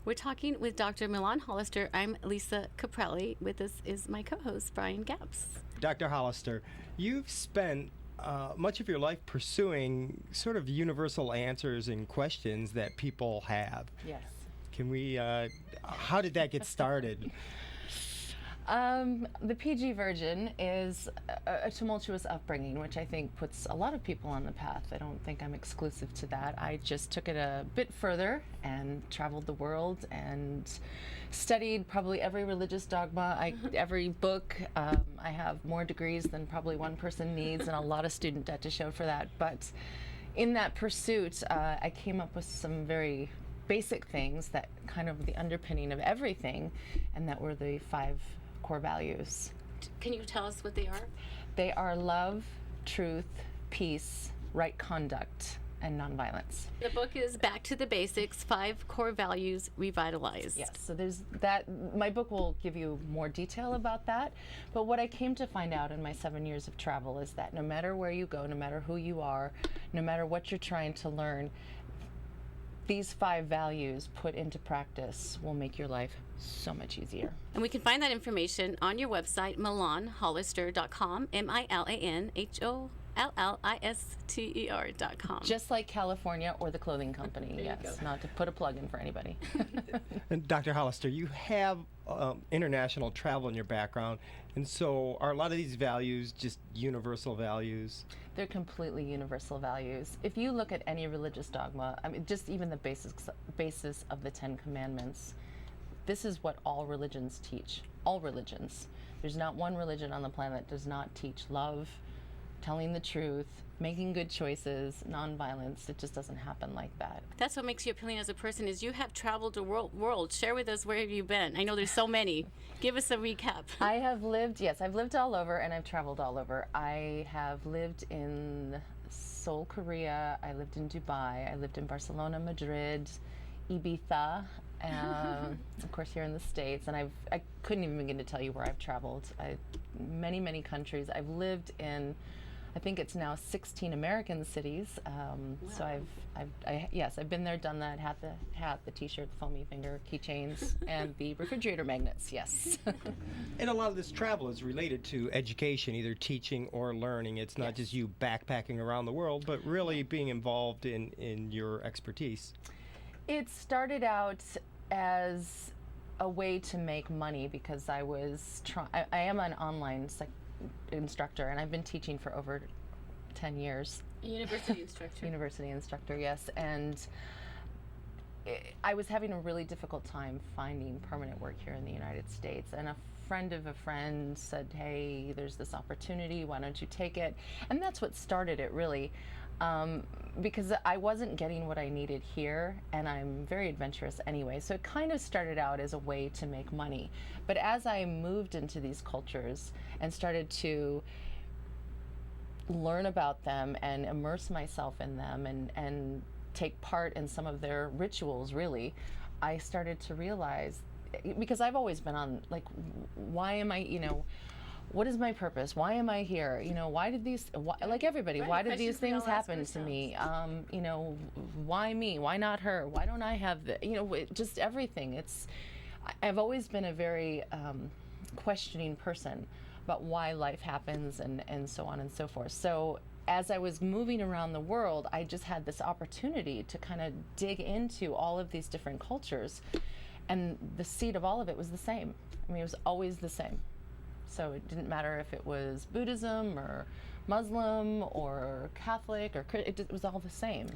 We're talking with Dr. Milan Holister. I'm Lisa Caprelli. With us is my co-host, Brian Gapps. Dr. Holister, you've spent much of your life pursuing sort of universal answers and questions that people have. Yes. Can we, how did that get started? The PG version is a tumultuous upbringing, which I think puts a lot of people on the path. I don't think I'm exclusive to that. I just took it a bit further and traveled the world and studied probably every religious dogma, every book. I have more degrees than probably one person needs and a lot of student debt to show for that. But in that pursuit, I came up with some very basic things that kind of the underpinning of everything, and that were the 5 core values. Can you tell us what they are? They are love, truth, peace, right conduct, and nonviolence. The book is Back to the Basics, 5 Core Values Revitalized. Yes, so there's that. My book will give you more detail about that, but what I came to find out in my 7 years of travel is that no matter where you go, no matter who you are, no matter what you're trying to learn, these 5 values put into practice will make your life so much easier. And we can find that information on your website, milanholister.com, MILANHOLLISTER.com. Just like California or the clothing company, yes, not to put a plug in for anybody. And Dr. Holister, you have international travel in your background, and so are a lot of these values just universal values? They're completely universal values. If you look at any religious dogma, I mean, just even the basis of the 10 Commandments, this is what all religions teach. All religions. There's not one religion on the planet that does not teach love, telling the truth, making good choices, nonviolence. It just doesn't happen like that. That's what makes you appealing as a person, is you have traveled the world. Share with us, where have you been? I know there's so many. Give us a recap. I've lived all over and I've traveled all over. I have lived in Seoul, Korea. I lived in Dubai. I lived in Barcelona, Madrid, Ibiza, of course here in the States. And I couldn't even begin to tell you where I've traveled. Many countries. I've lived in, I think it's now 16 American cities. Wow. So I've been there, done that. Had the hat, the T-shirt, the foamy finger, keychains, and the refrigerator magnets. Yes. And a lot of this travel is related to education, either teaching or learning. It's not just you backpacking around the world, but really being involved in your expertise. It started out as a way to make money because I am an online instructor, and I've been teaching for over 10 years. University instructor. University instructor, yes. And I was having a really difficult time finding permanent work here in the United States. And a friend of a friend said, hey, there's this opportunity, why don't you take it? And that's what started it, really. Because I wasn't getting what I needed here, and I'm very adventurous anyway. So it kind of started out as a way to make money. But as I moved into these cultures and started to learn about them and immerse myself in them and take part in some of their rituals, really, I started to realize, because I've always been on, like, why am I, what is my purpose? Why am I here? Why did these, like everybody, why did these things happen to me? Why me? Why not her? Why don't I have just everything. I've always been a very questioning person about why life happens and so on and so forth. So as I was moving around the world, I just had this opportunity to kind of dig into all of these different cultures, and the seed of all of it was the same. I mean, it was always the same. So it didn't matter if it was Buddhism or Muslim or Catholic, it was all the same.